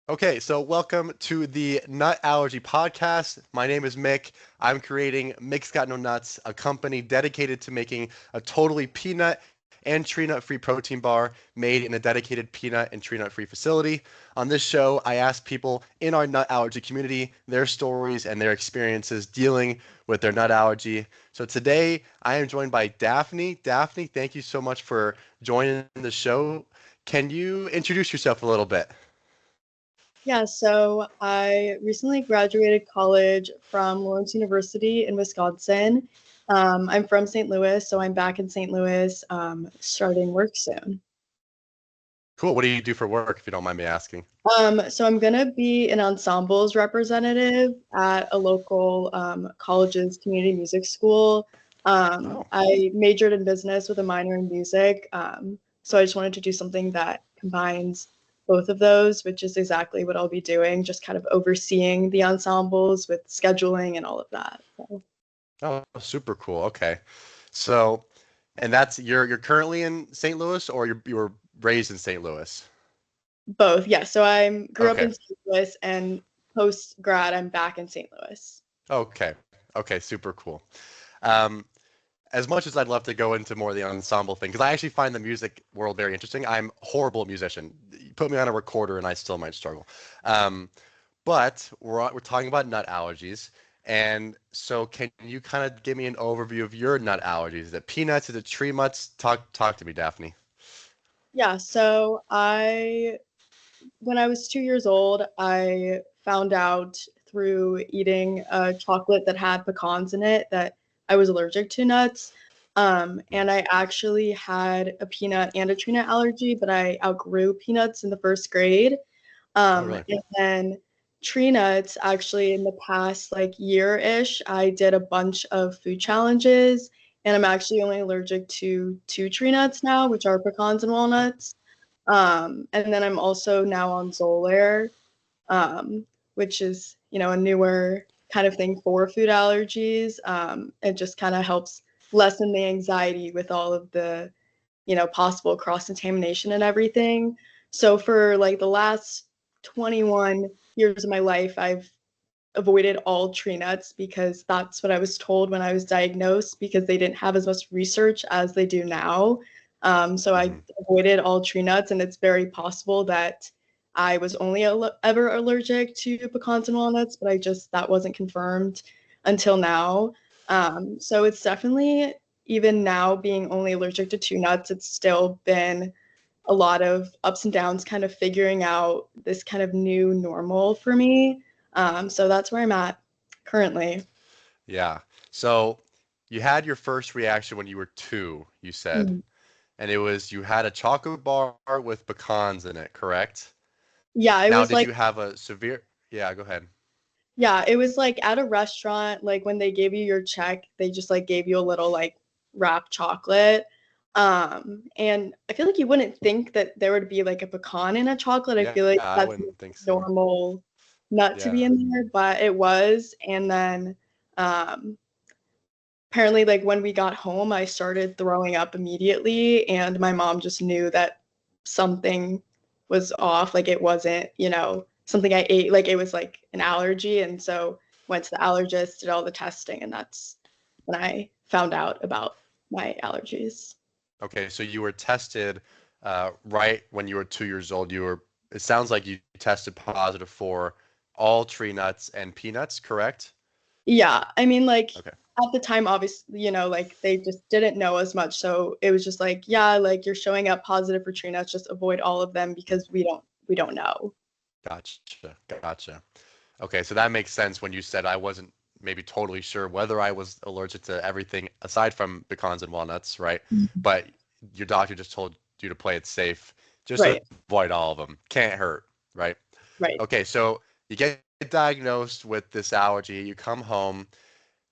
Okay, so welcome to the Nut Allergy Podcast. My name is Mick. I'm creating Mick's Got No Nuts, a company dedicated to making a totally peanut and tree nut free protein bar made in a dedicated peanut and tree nut free facility. On this show, I ask people in our nut allergy community their stories and their experiences dealing with their nut allergy. So today, I am joined by Daphne. Daphne, thank you so much for joining the show. Can you introduce yourself a little bit? Yeah, so I recently graduated college from Lawrence University in Wisconsin. I'm from St. Louis, so I'm back in St. Louis, starting work soon. Cool. What do you do for work, if you don't mind me asking? So I'm gonna be an ensembles representative at a local college's community music school. Oh, I majored in business with a minor in music, so I just wanted to do something that combines both of those, which is exactly what I'll be doing, just kind of overseeing the ensembles with scheduling and all of that. So, oh, super cool. Okay. So, and that's you're currently in St. Louis, or you were raised in St. Louis? both, yeah. So I grew up Okay. in St. Louis, and post grad, I'm back in St. Louis. Okay. Okay, super cool. Um, as much as I'd love to go into more of the ensemble thing, because I actually find the music world very interesting. I'm a horrible musician. You put me on a recorder and I still might struggle. Um, But we're talking about nut allergies. And so can you kind of give me an overview of your nut allergies? Is it peanuts? Is it tree nuts? Talk to me, Daphne. Yeah, so when I was 2 years old, I found out through eating a chocolate that had pecans in it that I was allergic to nuts. Mm. And I actually had a peanut and a tree nut allergy, but I outgrew peanuts in the first grade. Oh, really? And then tree nuts, actually, in the past like year-ish, I did a bunch of food challenges, and I'm actually only allergic to two tree nuts now, which are pecans and walnuts. And then I'm also now on Xolair, which is, a newer kind of thing for food allergies. It just kind of helps lessen the anxiety with all of the, possible cross-contamination and everything. So for like the last 21 years of my life, I've avoided all tree nuts because that's what I was told when I was diagnosed because they didn't have as much research as they do now. So I Hmm. avoided all tree nuts, and it's very possible that I was only ever allergic to pecans and walnuts, but that wasn't confirmed until now. So it's definitely, even now being only allergic to two nuts, it's still been a lot of ups and downs, kind of figuring out this kind of new normal for me. So that's where I'm at currently. Yeah. So you had your first reaction when you were two, you said, Mm. and it was you had a chocolate bar with pecans in it, correct? Yeah, it Now, was did like, you have a severe? Yeah, go ahead. yeah, it was like at a restaurant, like when they gave you your check, they just like gave you a little like wrapped chocolate. And I feel like you wouldn't think that there would be like a pecan in a chocolate. I Yeah, feel like I that's wouldn't a think so. normal nut to Yeah. be in there, but it was. And then um apparently, like when we got home, I started throwing up immediately, and my mom just knew that something was off. Like it wasn't, something I ate. Like it was like an allergy, and so went to the allergist, did all the testing, and that's when I found out about my allergies. Okay, so you were tested right when you were 2 years old. It sounds like you tested positive for all tree nuts and peanuts, correct? Yeah, I mean, like Okay, at the time, obviously, like they just didn't know as much, so it was just like, yeah, like you're showing up positive for tree nuts, just avoid all of them because we don't know. gotcha. Okay, so that makes sense when you said I wasn't maybe totally sure whether I was allergic to everything aside from pecans and walnuts, right? But your doctor just told you to play it safe, just Right, avoid all of them. Can't hurt, right? right. Okay, so you get diagnosed with this allergy, you come home.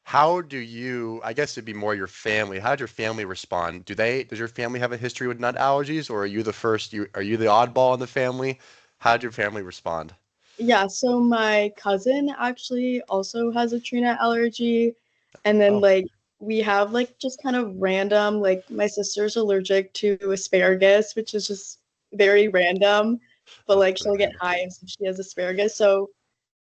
How do you, I guess it'd be more your family. How did your family respond? Does your family have a history with nut allergies, or are you the first, are you the oddball in the family? How did your family respond? Yeah, so my cousin actually also has a tree nut allergy. And then Oh, like we have like just kind of random, like my sister's allergic to asparagus, which is just very random. but That's like pretty she'll get random. hives if she has asparagus. So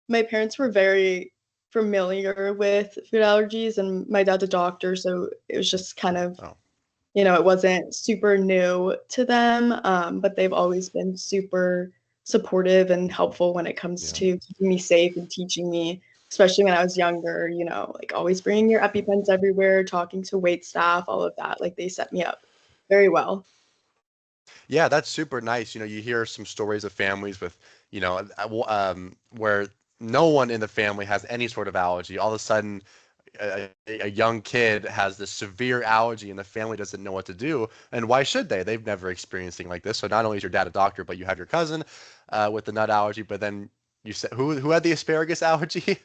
my parents were very familiar with food allergies, and my dad's a doctor, so it was just kind of, Oh, it wasn't super new to them, but they've always been super supportive and helpful when it comes yeah. to keeping me safe and teaching me, especially when I was younger, like always bringing your EpiPens everywhere, talking to wait staff, all of that. Like they set me up very well. Yeah, that's super nice. You hear some stories of families with, where no one in the family has any sort of allergy. All of a sudden, a young kid has this severe allergy and the family doesn't know what to do. And why should they? They've never experienced anything like this. So not only is your dad a doctor, but you have your cousin with the nut allergy. But then you said who had the asparagus allergy?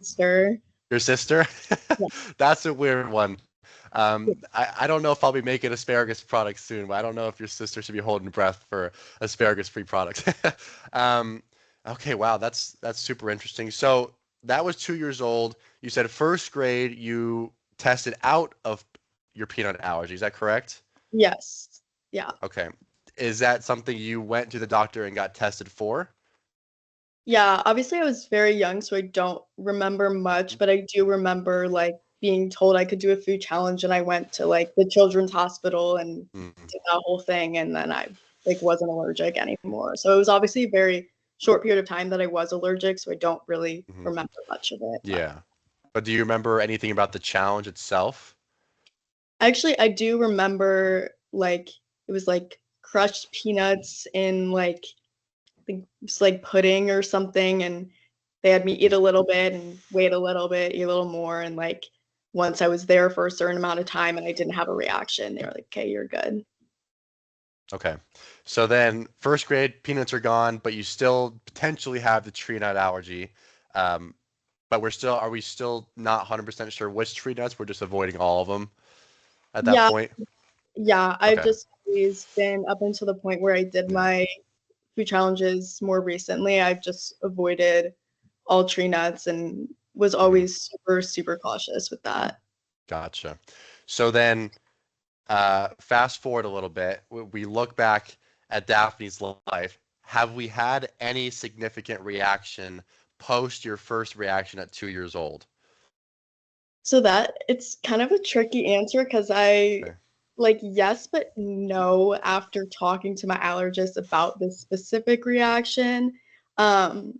Stir. Your sister? Yeah. That's a weird one. I don't know if I'll be making asparagus products soon, but I don't know if your sister should be holding breath for asparagus-free products. Um, okay, wow, that's super interesting. So that was 2 years old. You said first grade you tested out of your peanut allergy. Is that correct? Yes. Yeah. Okay. Is that something you went to the doctor and got tested for? Yeah, obviously I was very young, so I don't remember much, but I do remember like being told I could do a food challenge, and I went to like the children's hospital and Mm, did that whole thing, and then I like wasn't allergic anymore. So it was obviously a very short period of time that I was allergic, so I don't really mhm. remember much of it. But Yeah. But do you remember anything about the challenge itself? actually I do remember like it was like crushed peanuts in like I think it's like pudding or something, and they had me eat a little bit and wait a little bit, eat a little more, and like once I was there for a certain amount of time and I didn't have a reaction, they were like, "Okay, you're good." Okay. So then first grade, peanuts are gone, but you still potentially have the tree nut allergy. Um, but are we still not 100% sure which tree nuts? We're just avoiding all of them at that Yeah, point? yeah, I've Okay. just always been up until the point where I did Yeah. my food challenges more recently. I've just avoided all tree nuts and was Hmm. always super, super cautious with that. Gotcha. So then fast forward a little bit. We look back at Daphne's life. Have we had any significant reaction post your first reaction at 2 years old? So that it's kind of a tricky answer because I Okay. like yes, but no after talking to my allergist about this specific reaction. Um,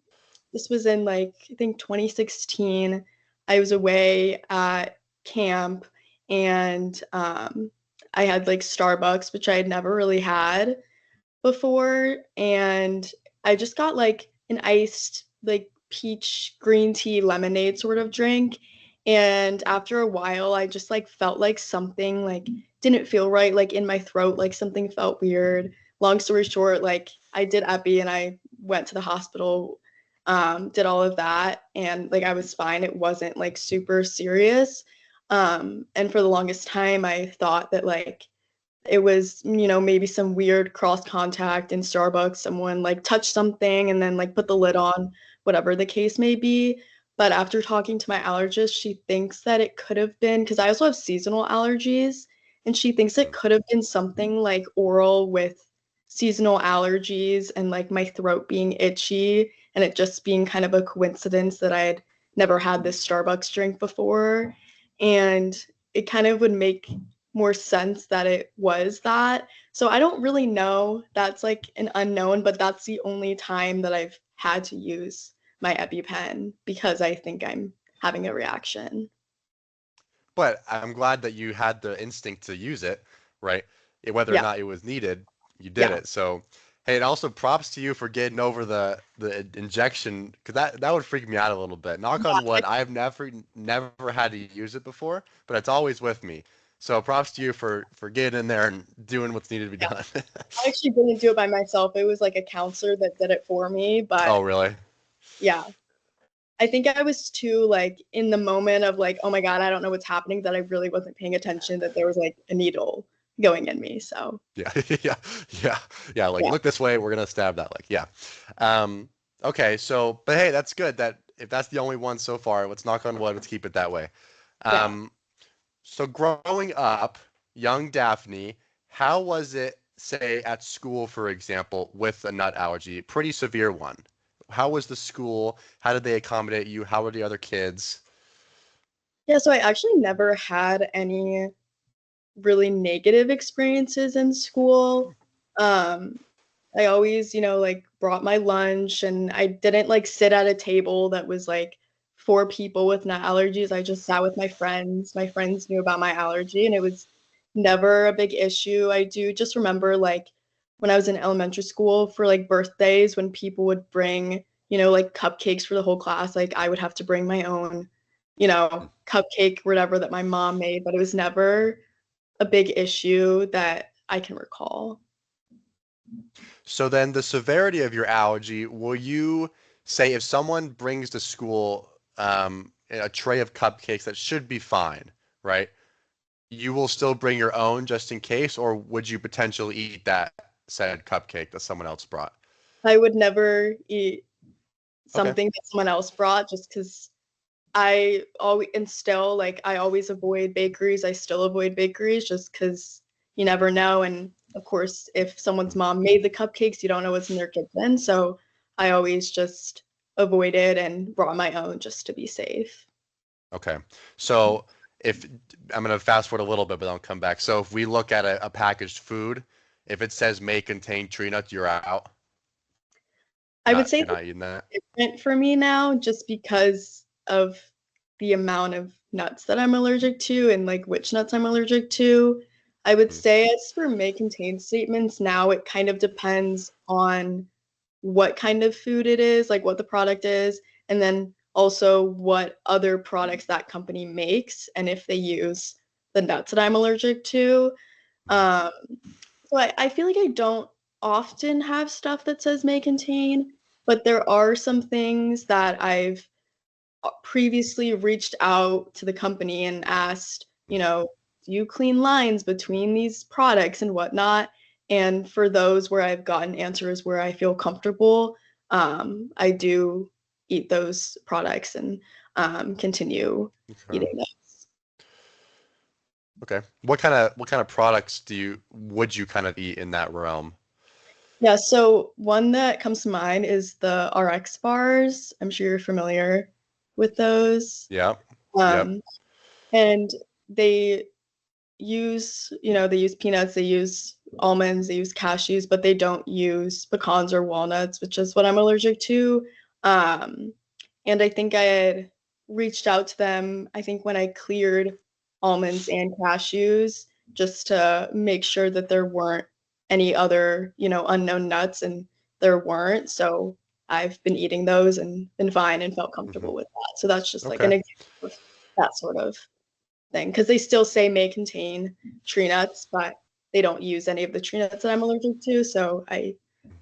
this was in like I think 2016. I was away at camp and I had like Starbucks, which I had never really had before, and I just got like an iced like peach green tea lemonade sort of drink. And after a while, I just like felt like something like didn't feel right, like in my throat, like something felt weird. Long story short, like I did epi and I went to the hospital, did all of that, and like I was fine. It wasn't like super serious. And for the longest time, I thought that like it was, maybe some weird cross contact in Starbucks. Someone like touched something and then like put the lid on, whatever the case may be. But after talking to my allergist, she thinks that it could have been because I also have seasonal allergies, and she thinks it could have been something like oral with seasonal allergies and like my throat being itchy and it just being kind of a coincidence that I had never had this Starbucks drink before. And it kind of would make more sense that it was that. So I don't really know. That's like an unknown, but that's the only time that I've had to use my EpiPen because I think I'm having a reaction. But I'm glad that you had the instinct to use it, right? Whether or Yeah. not it was needed, you did Yeah. it. So, hey, and also props to you for getting over the injection because that would freak me out a little bit. Knock on wood, I've never had to use it before, but it's always with me. So props to you for getting in there and doing what's needed to be Yeah. done. I actually didn't do it by myself. It was like a counselor that did it for me, but Oh, really? yeah. I think I was too like in the moment of like, oh my God, I don't know what's happening, that I really wasn't paying attention that there was like a needle going in me. So Yeah, yeah, yeah, yeah. Like, yeah. look this way, we're gonna stab that. Like, yeah. Um, okay, so, but hey, that's good. That if that's the only one so far, let's knock on wood. Let's keep it that way. Yeah. Um, so growing up, young Daphne, how was it say at school, for example, with a nut allergy, pretty severe one. How was the school? How did they accommodate you? How were the other kids? Yeah, so I actually never had any really negative experiences in school. Um, I always, like brought my lunch and I didn't like sit at a table that was like for people with nut allergies. I just sat with my friends. My friends knew about my allergy and it was never a big issue. I do just remember like when I was in elementary school for like birthdays when people would bring, like cupcakes for the whole class, like I would have to bring my own, cupcake, whatever that my mom made, but it was never a big issue that I can recall. So then the severity of your allergy, will you say if someone brings to school a tray of cupcakes that should be fine, right? You will still bring your own just in case, or would you potentially eat that said cupcake that someone else brought? I would never eat Okay. something that someone else brought just because I always and still like I always avoid bakeries. I still avoid bakeries just because you never know. And of course, if someone's mom made the cupcakes, you don't know what's in their kitchen. So I always just avoided and brought my own just to be safe. Okay. So if I'm going to fast forward a little bit, but I'll come back. So if we look at a packaged food, if it says may contain tree nuts, you're out. I would say You're not eating that. it's different for me now just because of the amount of nuts that I'm allergic to and like which nuts I'm allergic to. I would Mm. say as for may contain statements, now it kind of depends on what kind of food it is, like what the product is, and then also what other products that company makes and if they use the nuts that I'm allergic to. Um, so I feel like I don't often have stuff that says may contain, but there are some things that I've previously reached out to the company and asked, do you clean lines between these products and whatnot? And for those where I've gotten answers where I feel comfortable, I do eat those products and continue Okay. eating them. Okay. What kind of products would you kind of eat in that realm? Yeah, so one that comes to mind is the RX bars. I'm sure you're familiar with those. Yep. Yep. Um, and they they use peanuts, they use almonds, they use cashews, but they don't use pecans or walnuts, which is what I'm allergic to. Um, and I think I had reached out to them, I think when I cleared almonds and cashews, just to make sure that there weren't any other, unknown nuts, and there weren't. So I've been eating those and been fine and felt Hmm. comfortable with that. So that's just like Okay. an example of that sort of thing because they still say may contain tree nuts, but they don't use any of the tree nuts that I'm allergic to. So I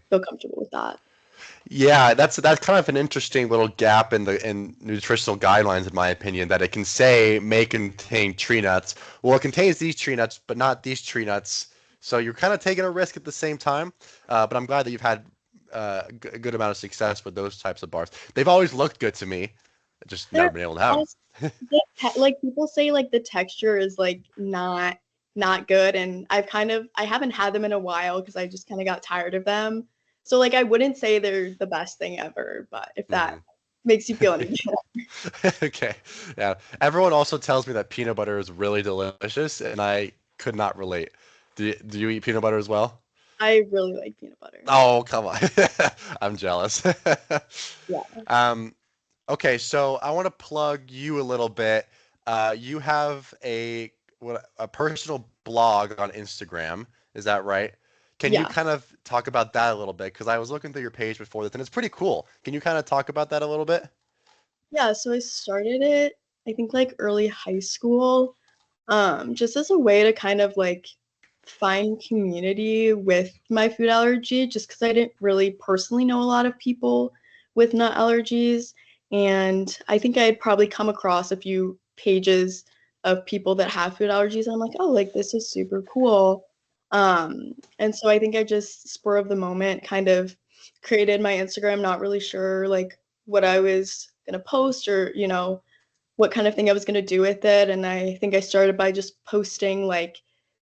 feel comfortable with that. Yeah, that's kind of an interesting little gap in nutritional guidelines, in my opinion, that it can say may contain tree nuts. Well, it contains these tree nuts, but not these tree nuts. So you're kind of taking a risk at the same time. But I'm glad that you've had a good amount of success with those types of bars. They've always looked good to me. Just never They're been able to have them. also, like people say like the texture is like not good, and I haven't had them in a while because I just kind of got tired of them. So like I wouldn't say they're the best thing ever, but if that Hmm. makes you feel any better. Okay. Yeah. Everyone also tells me that peanut butter is really delicious, and I could not relate. Do you eat peanut butter as well? I really like peanut butter. Oh, come on. I'm jealous. Yeah. Um, okay, so I want to plug you a little bit. You have a personal blog on Instagram, is that right? Can you Yeah. kind of talk about that a little bit? Because I was looking through your page before this, and it's pretty cool. Can you kind of talk about that a little bit? Yeah, so I started it, I think like early high school, just as a way to kind of like find community with my food allergy, just because I didn't really personally know a lot of people with nut allergies. And I think I had probably come across a few pages of people that have food allergies. And I'm like, oh, like this is super cool. And so I think I just spur of the moment kind of created my Instagram, not really sure like what I was gonna post or, what kind of thing I was gonna do with it. And I think I started by just posting like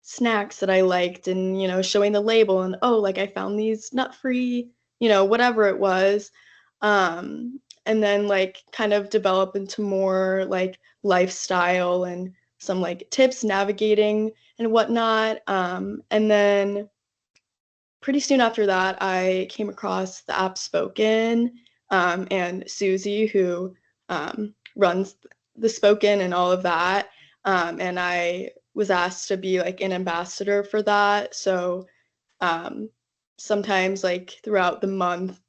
snacks that I liked and, showing the label and, oh, like I found these nut-free, whatever it was. And then like kind of develop into more like lifestyle and some like tips navigating and whatnot. And then pretty soon after that, I came across the app Spoken, and Susie, who runs the Spoken and all of that. And I was asked to be like an ambassador for that. So um, sometimes, like throughout the month,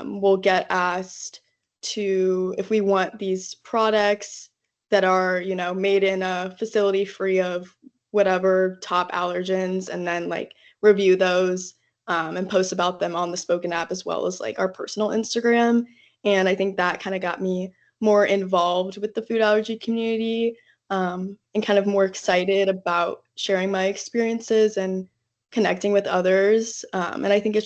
we'll get asked to if we want these products that are, made in a facility free of whatever top allergens, and then like review those and post about them on the Spoken app as well as like our personal Instagram. And I think that kind of got me more involved with the food allergy community, and kind of more excited about sharing my experiences and connecting with others. And I think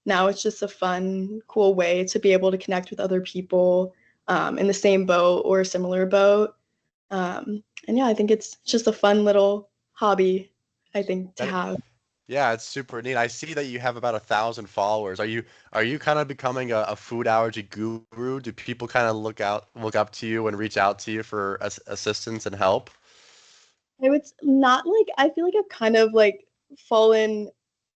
now it's just a fun, cool way to be able to connect with other people in the same boat or a similar boat. And yeah, I think it's just a fun little hobby, I think, to That, have. yeah, it's super neat. I see that you have about 1,000 followers. Are you kind of becoming a food allergy guru? Do people kind of look up to you and reach out to you for assistance and help? I would not like, I feel like I've kind of like fallen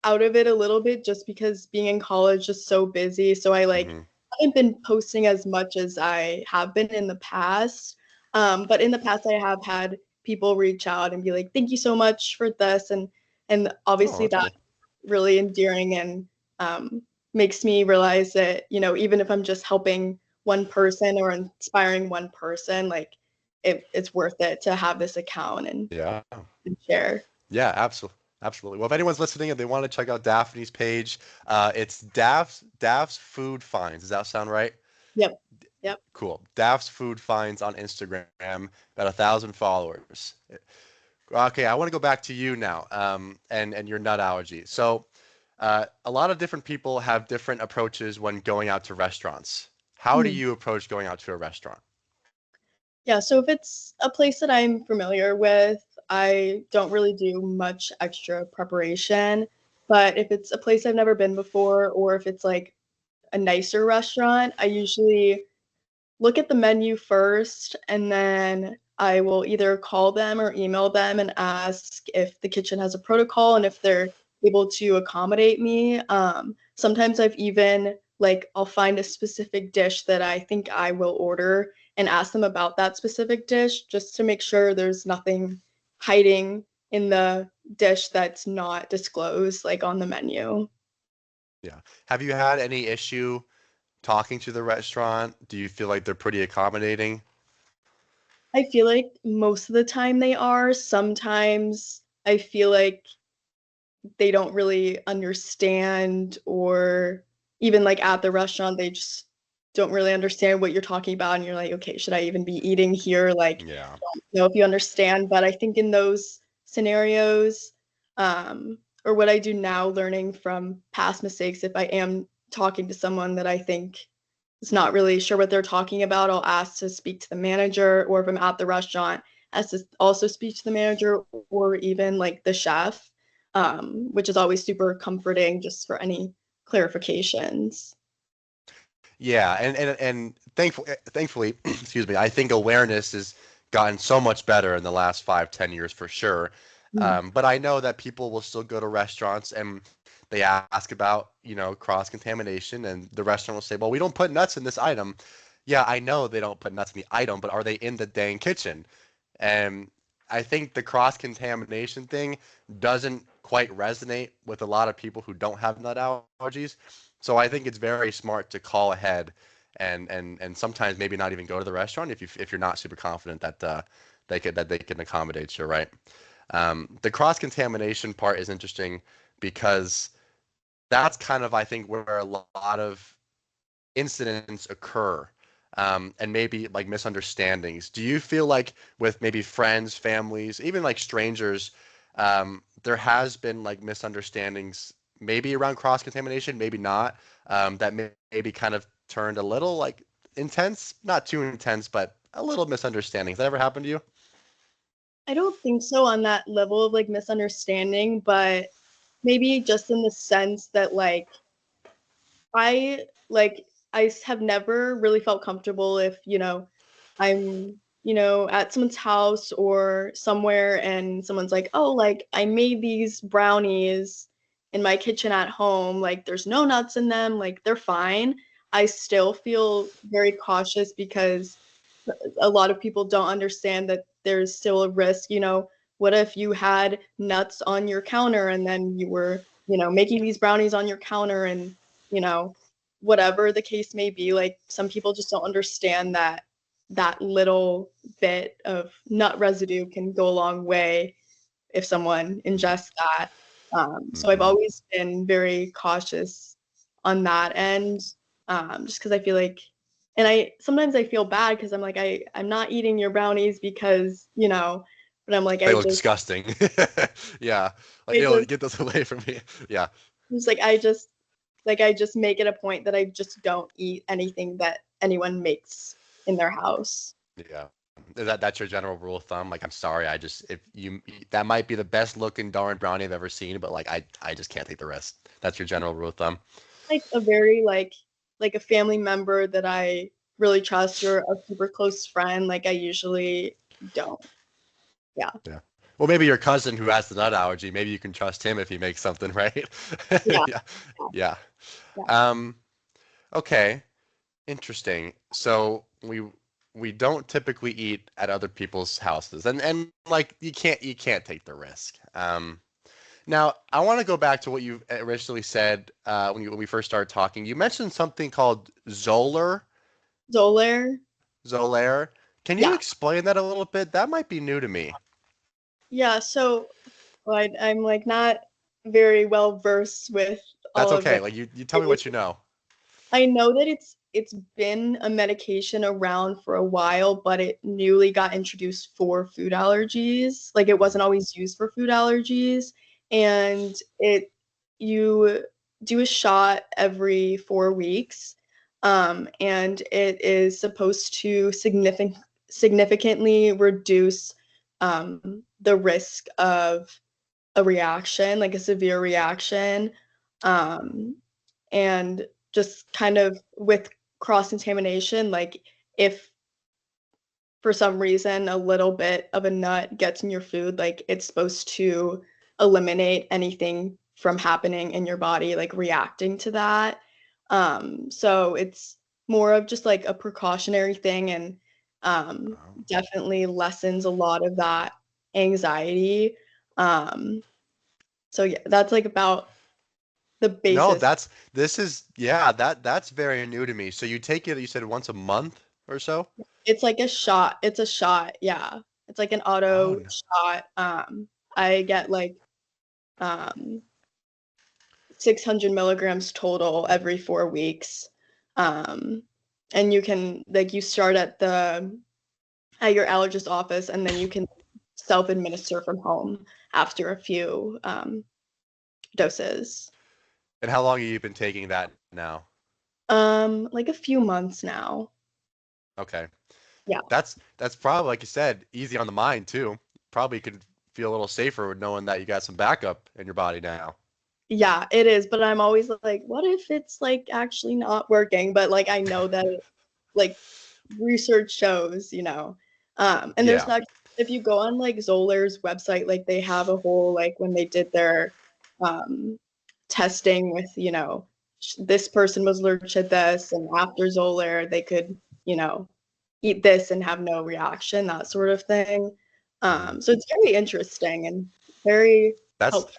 out of it a little bit just because being in college is so busy. So I like Hmm. haven't been posting as much as I have been in the past. But in the past, I have had people reach out and be like, "Thank you so much for this," and Oh, obviously that's that cool. really endearing and makes me realize that even if I'm just helping one person or inspiring one person, like it's worth it to have this account Yeah. and share. Yeah, absolutely. Absolutely. Well, if anyone's listening and they want to check out Daphne's page, it's Daph's Food Finds. Does that sound right? Yep. Yep. Cool. Daph's Food Finds on Instagram, about 1,000 followers. Okay, I want to go back to you now, and your nut allergy. So, a lot of different people have different approaches when going out to restaurants. How do Mhm. you approach going out to a restaurant? Yeah, so if it's a place that I'm familiar with, I don't really do much extra preparation. But if it's a place I've never been before, or if it's like a nicer restaurant, I usually look at the menu first, and then I will either call them or email them and ask if the kitchen has a protocol and if they're able to accommodate me. Sometimes I've even like I'll find a specific dish that I think I will order and ask them about that specific dish just to make sure there's nothing hiding in the dish that's not disclosed like on the menu. Yeah. Have you had any issue talking to the restaurant? Do you feel like they're pretty accommodating? I feel like most of the time they are. Sometimes I feel like they don't really understand, or even like at the restaurant they just don't really understand what you're talking about, and you're like, okay, should I even be eating here? Like, Yeah. know if you understand. But I think in those scenarios, or what I do now, learning from past mistakes, if I am talking to someone that I think is not really sure what they're talking about, I'll ask to speak to the manager, or if I'm at the restaurant, ask to also speak to the manager or even like the chef, which is always super comforting just for any clarifications. Yeah, and thankfully, excuse me, I think awareness has gotten so much better in the last 5, 10 years for sure. Mm. But I know that people will still go to restaurants and they ask about, cross-contamination, and the restaurant will say, "Well, we don't put nuts in this item." Yeah, I know they don't put nuts in the item, but are they in the dang kitchen? And I think the cross-contamination thing doesn't quite resonate with a lot of people who don't have nut allergies. So I think it's very smart to call ahead and sometimes maybe not even go to the restaurant if you're not super confident that they can accommodate you, right? The cross-contamination part is interesting because that's kind of, I think, where a lot of incidents occur, and maybe like misunderstandings. Do you feel like with maybe friends, families, even like strangers, there has been like misunderstandings, maybe around cross contamination, maybe not, that maybe kind of turned a little like intense, not too intense, but a little misunderstanding. Has that ever happened to you? I don't think so on that level of like misunderstanding, but maybe just in the sense that I I have never really felt comfortable if, I'm, at someone's house or somewhere and someone's like, "Oh, like I made these brownies in my kitchen at home, like there's no nuts in them, like they're fine." I still feel very cautious because a lot of people don't understand that there's still a risk. What if you had nuts on your counter and then you were, making these brownies on your counter and, you know, whatever the case may be, like some people just don't understand that that little bit of nut residue can go a long way if someone ingests that. So I've Mm-hmm. always been very cautious on that end, just because I feel like, and I sometimes I feel bad because I'm like I'm not eating your brownies because but I'm like They look disgusting. Yeah. Like, I ew, just get those away from me. Yeah. just I just make it a point that I just don't eat anything that anyone makes in their house. Yeah. That's your general rule of thumb? Like, I'm sorry, if you that might be the best looking darn brownie I've ever seen, but like I just can't take the rest. That's your general rule of thumb. Like a very like a family member that I really trust or a super close friend, like I usually don't. Yeah. Yeah. Well, maybe your cousin who has the nut allergy, maybe you can trust him if he makes something, right? Yeah. Yeah. Yeah. Yeah. Um, okay. Interesting. So we don't typically eat at other people's houses, and like you can't take the risk. Now I want to go back to what you originally said when we first started talking. You mentioned something called Zolair. Zolaire. Can you Yeah. explain that a little bit? That might be new to me. Yeah. So I'm like not very well versed with That's all of okay. it. Like you tell me what you know. I know that it's been a medication around for a while, but it newly got introduced for food allergies. Like it wasn't always used for food allergies, and it you do a shot every 4 weeks, and it is supposed to significantly reduce the risk of a reaction, like a severe reaction. Um, and just kind of with cross-contamination, like if for some reason a little bit of a nut gets in your food, like it's supposed to eliminate anything from happening in your body, like reacting to that. So it's more of just like a precautionary thing and Oh. definitely lessens a lot of that anxiety. So yeah, that's like about the No, basis. that's very new to me. So you take it, you said once a month or so? It's like a shot. It's a shot. Yeah. It's like an Oh auto no. shot. I get like um 600 milligrams total every 4 weeks. Um, and you can like you start at your allergist office and then you can self-administer from home after a few doses. And how long have you been taking that now? Like a few months now. Okay. Yeah. That's probably, like you said, easy on the mind too. Probably could feel a little safer with knowing that you got some backup in your body now. Yeah, it is, but I'm always like, what if it's like actually not working? But like I know that like research shows, and there's Yeah. not if you go on like Zoller's website, like they have a whole like when they did their um testing with, this person was allergic to this and after Zoller they could, eat this and have no reaction, that sort of thing. Mm. So it's very interesting and very That's helpful.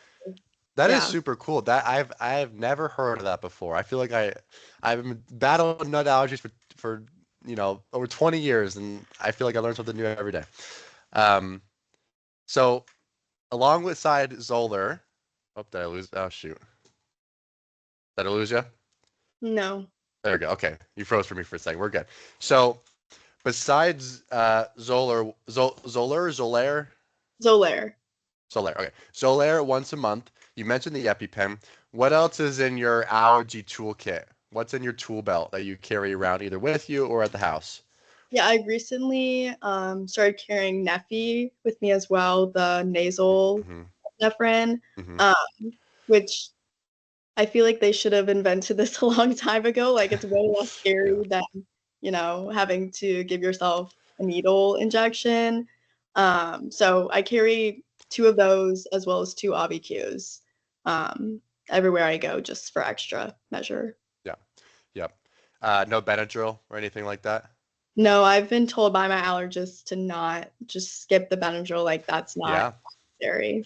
that is Yeah. super cool. That I've never heard of that before. I feel like I've been battling nut allergies for over 20 years, and I feel like I learn something new every day. Um, so along with side Zoller, oh, did I lose? Oh shoot, did I lose you? No. There we go. Okay, you froze for me for a second. We're good. So besides Zolaire, Zolair. Zolaire. Okay, Zolaire once a month. You mentioned the EpiPen. What else is in your allergy toolkit? What's in your tool belt that you carry around either with you or at the house? Yeah, I recently started carrying Neffy with me as well, the nasal Hmm. Nephrin, Hmm. um, which I feel like they should have invented this a long time ago. Like it's way less Yeah. scary than, having to give yourself a needle injection. So I carry two of those as well as two ABQs everywhere I go just for extra measure. Yeah. Yep. No Benadryl or anything like that? No, I've been told by my allergist to not just skip the Benadryl, like that's not Yeah. necessary.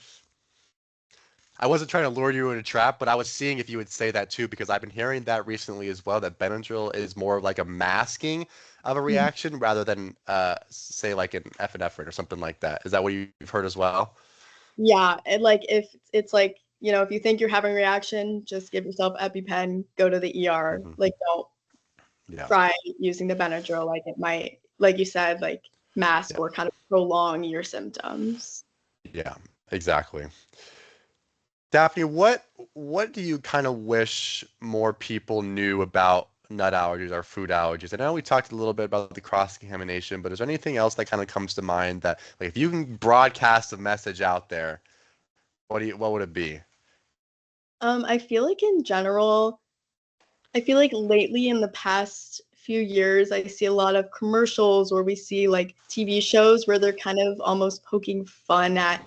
I wasn't trying to lure you in a trap, but I was seeing if you would say that too, because I've been hearing that recently as well, that Benadryl is more of like a masking of a reaction rather than say like an epinephrine or something like that. Is that what you've heard as well? Yeah, and like if it's like, if you think you're having a reaction, just give yourself EpiPen, go to the ER. Hmm. Like don't Yeah. try using the Benadryl, like it might, like you said, like mask Yeah. or kind of prolong your symptoms. Yeah. Exactly. Daphne, what do you kind of wish more people knew about nut allergies or food allergies? I know we talked a little bit about the cross-contamination, but is there anything else that kind of comes to mind that, like, if you can broadcast a message out there, what would it be? I feel like in general, I feel like lately in the past few years, I see a lot of commercials or we see like TV shows where they're kind of almost poking fun at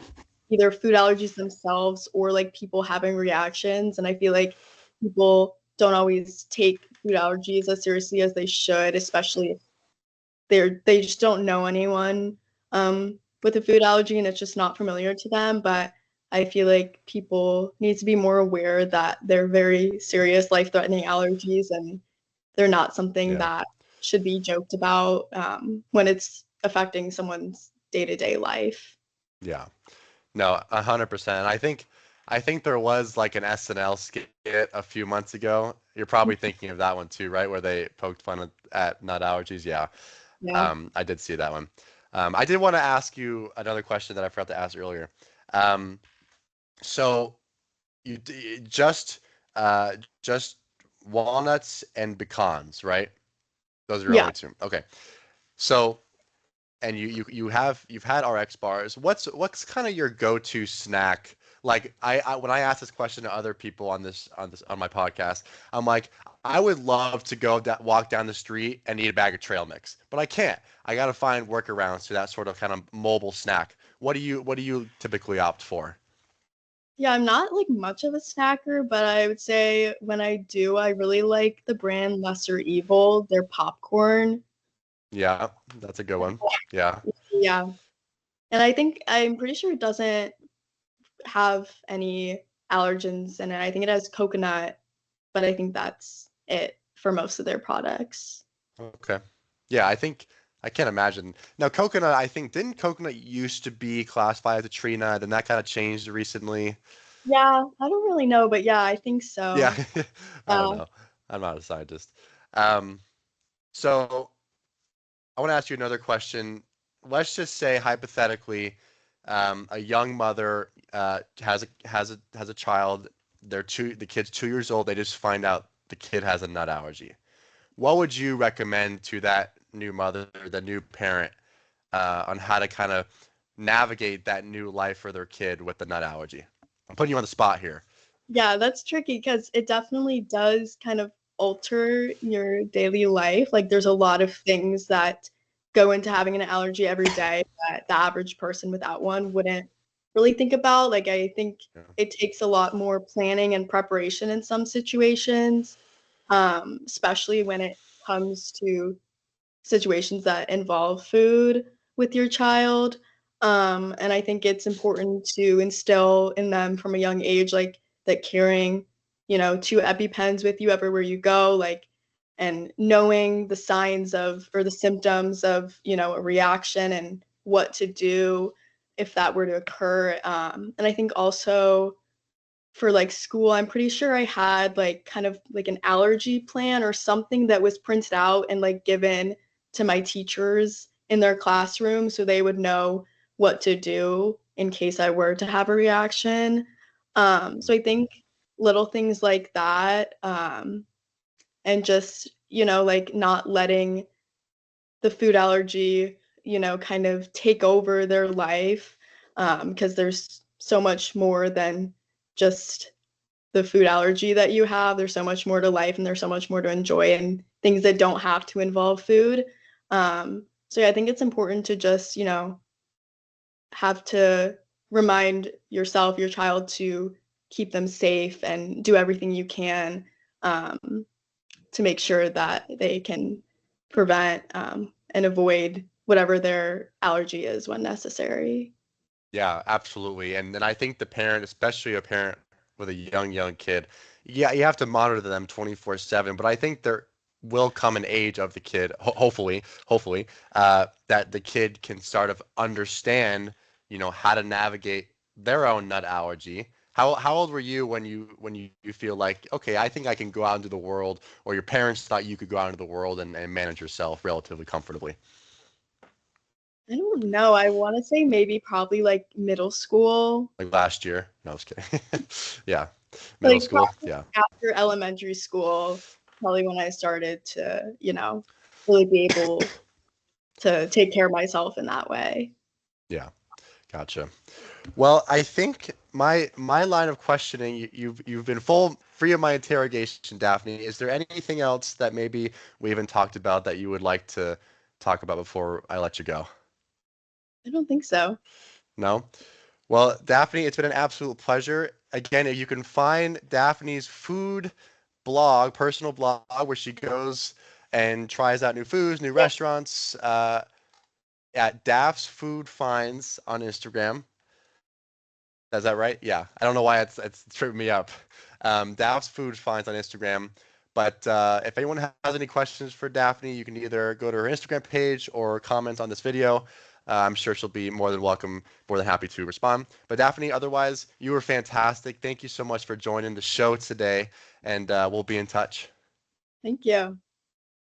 either food allergies themselves or like people having reactions. And I feel like people don't always take food allergies as seriously as they should, especially if they just don't know anyone with a food allergy and it's just not familiar to them. But I feel like people need to be more aware that they're very serious, life-threatening allergies, and they're not something Yeah. that should be joked about when it's affecting someone's day-to-day life. Yeah. No, 100%. I think there was like an SNL skit a few months ago. You're probably thinking of that one too, right? Where they poked fun at nut allergies. Yeah. Yeah. I did see that one. I did want to ask you another question that I forgot to ask earlier. Um, so just just walnuts and pecans, right? Those are your Yeah. only two. Okay. So and you've had RX bars. What's kind of your go-to snack? Like I when I ask this question to other people on my podcast, I'm like, I would love to walk down the street and eat a bag of trail mix, but I can't. I got to find workarounds to that sort of kind of mobile snack. What do you typically opt for? Yeah, I'm not like much of a snacker, but I would say when I do, I really like the brand Lesser Evil, their popcorn. Yeah, that's a good one. Yeah. Yeah. And I'm pretty sure it doesn't have any allergens in it. I think it has coconut, but I think that's it for most of their products. Okay. Yeah, I can't imagine. Now, coconut, I think didn't coconut used to be classified as a tree nut, and that kind of changed recently. Yeah, I don't really know, but yeah, I think Yeah, so. I don't Yeah. know. I'm not a scientist. Um, so I want to ask you another question. Let's just say hypothetically, a young mother has a child. The kid's 2 years old. They just find out the kid has a nut allergy. What would you recommend to that new mother, the new parent, on how to kind of navigate that new life for their kid with the nut allergy? I'm putting you on the spot here. Yeah, that's tricky because it definitely does kind of alter your daily life. Like there's a lot of things that go into having an allergy every day that the average person without one wouldn't really think about. Like I think Yeah. it takes a lot more planning and preparation in some situations, especially when it comes to situations that involve food with your child. And I think it's important to instill in them from a young age, like that carrying, two EpiPens with you everywhere you go, like, and knowing the signs of or the symptoms of, a reaction and what to do if that were to occur. And I think also for like school, I'm pretty sure I had like kind of like an allergy plan or something that was printed out and like given to my teachers in their classroom so they would know what to do in case I were to have a reaction. So I think little things like that, and just, like not letting the food allergy, kind of take over their life, because there's so much more than just the food allergy that you have. There's so much more to life, and there's so much more to enjoy, and things that don't have to involve food. So yeah, I think it's important to just, have to remind yourself, your child, to keep them safe and do everything you can, to make sure that they can prevent, and avoid whatever their allergy is when necessary. Yeah, absolutely. And then I think the parent, especially a parent with a young kid, yeah, you have to monitor them 24/7. But I think there will come an age of the kid, hopefully, that the kid can start of understand, how to navigate their own nut allergy. How old were you when you feel like, okay, I think I can go out into the world, or your parents thought you could go out into the world and manage yourself relatively comfortably? I don't know. I want to say maybe probably like middle school, Like last year? No, I was kidding. Yeah, middle like school. probably Yeah. after elementary school, probably when I started to, really be able to take care of myself in that way. Yeah, gotcha. Well, I think my line of questioning, you've been full free of my interrogation, Daphne. Is there anything else that maybe we haven't talked about that you would like to talk about before I let you go? I don't think so. No? Well, Daphne, it's been an absolute pleasure. Again, if you can find Daphne's food blog, personal blog, where she goes and tries out new foods, new restaurants, at Daph's Food Finds on Instagram. Is that right? Yeah. I don't know why it's tripping me up. Daph's Food Finds on Instagram. But if anyone has any questions for Daphne, you can either go to her Instagram page or comment on this video. I'm sure she'll be more than welcome, more than happy to respond. But Daphne, otherwise, you were fantastic. Thank you so much for joining the show today, and we'll be in touch. Thank you.